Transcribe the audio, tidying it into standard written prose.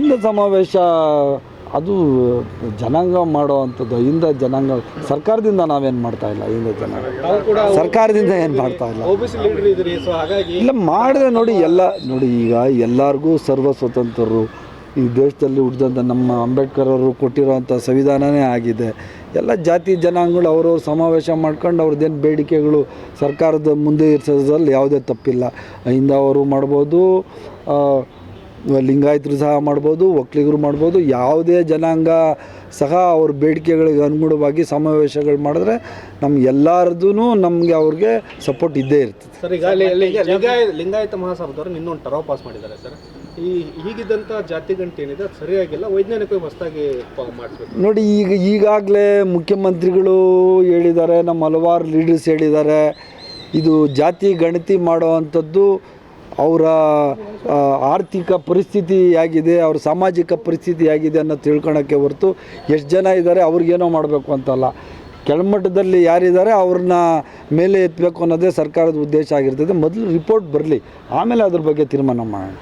ಅಹಿಂದ ಸಮಾವೇಶ ಅದು ಜನಾಂಗ ಮಾಡೋ ಅಂಥದ್ದು. ಅಹಿಂದ ಜನಾಂಗ ಸರ್ಕಾರದಿಂದ ನಾವೇನು ಮಾಡ್ತಾ ಇಲ್ಲ. ಅಹಿಂದ ಜನಾಂಗ ಸರ್ಕಾರದಿಂದ ಏನು ಮಾಡ್ತಾ ಇಲ್ಲ. ಇಲ್ಲ ಮಾಡಿದ್ರೆ ನೋಡಿ ಈಗ ಎಲ್ಲರಿಗೂ ಸರ್ವ ಸ್ವತಂತ್ರರು ಈ ದೇಶದಲ್ಲಿ ಹುಟ್ಟಿದಂಥ ನಮ್ಮ ಅಂಬೇಡ್ಕರ್ ಅವರು ಕೊಟ್ಟಿರೋವಂಥ ಸಂವಿಧಾನವೇ ಆಗಿದೆ. ಎಲ್ಲ ಜಾತಿ ಜನಾಂಗಗಳು ಅವ್ರವ್ರು ಸಮಾವೇಶ ಮಾಡ್ಕೊಂಡು ಅವ್ರದ್ದೇನು ಬೇಡಿಕೆಗಳು ಸರ್ಕಾರದ ಮುಂದೆ ಇರಿಸೋದ್ರಲ್ಲಿ ಯಾವುದೇ ತಪ್ಪಿಲ್ಲ. ಅಹಿಂದ ಅವರು ಮಾಡ್ಬೋದು, ಲಿಂಗಾಯತರು ಸಹ ಮಾಡ್ಬೋದು, ಒಕ್ಕಲಿಗರು ಮಾಡ್ಬೋದು. ಯಾವುದೇ ಜನಾಂಗ ಸಹ ಅವ್ರ ಬೇಡಿಕೆಗಳಿಗೆ ಅನುಗುಣವಾಗಿ ಸಮಾವೇಶಗಳು ಮಾಡಿದ್ರೆ ಎಲ್ಲರದೂ ನಮಗೆ ಅವ್ರಿಗೆ ಸಪೋರ್ಟ್ ಇದ್ದೇ ಇರ್ತದೆ. ಸರ್, ಈಗ ಲಿಂಗಾಯತ ಮಹಾಸಭಾದವರು ಇನ್ನೊಂದು ಟರಾವ್ ಪಾಸ್ ಮಾಡಿದ್ದಾರೆ ಸರ್. ಹೀಗಿದ್ದಂಥ ಜಾತಿ ಗಂಟೆ ಏನಿದೆ ಅದು ಸರಿಯಾಗಿಲ್ಲ, ವೈಜ್ಞಾನಿಕವಾಗಿ ಹೊಸದಾಗಿ ಮಾಡಿಸ್ಬೇಕು. ನೋಡಿ, ಈಗಾಗಲೇ ಮುಖ್ಯಮಂತ್ರಿಗಳು ಹೇಳಿದ್ದಾರೆ, ನಮ್ಮ ಹಲವಾರು ಲೀಡರ್ಸ್ ಹೇಳಿದ್ದಾರೆ, ಇದು ಜಾತಿ ಗಣತಿ ಮಾಡೋ ಅಂಥದ್ದು ಅವರ ಆರ್ಥಿಕ ಪರಿಸ್ಥಿತಿ ಹೇಗಿದೆ, ಅವ್ರ ಸಾಮಾಜಿಕ ಪರಿಸ್ಥಿತಿ ಹೇಗಿದೆ ಅನ್ನೋ ತಿಳ್ಕೊಳಕ್ಕೆ ಹೊರತು ಎಷ್ಟು ಜನ ಇದ್ದಾರೆ ಅವ್ರಿಗೇನೋ ಮಾಡಬೇಕು ಅಂತಲ್ಲ. ಕೆಳಮಟ್ಟದಲ್ಲಿ ಯಾರಿದ್ದಾರೆ ಅವ್ರನ್ನ ಮೇಲೆ ಎತ್ತಬೇಕು ಅನ್ನೋದೇ ಸರ್ಕಾರದ ಉದ್ದೇಶ ಆಗಿರ್ತದೆ. ಮೊದಲು ರಿಪೋರ್ಟ್ ಬರಲಿ, ಆಮೇಲೆ ಅದ್ರ ಬಗ್ಗೆ ತೀರ್ಮಾನ ಮಾಡೋಣ.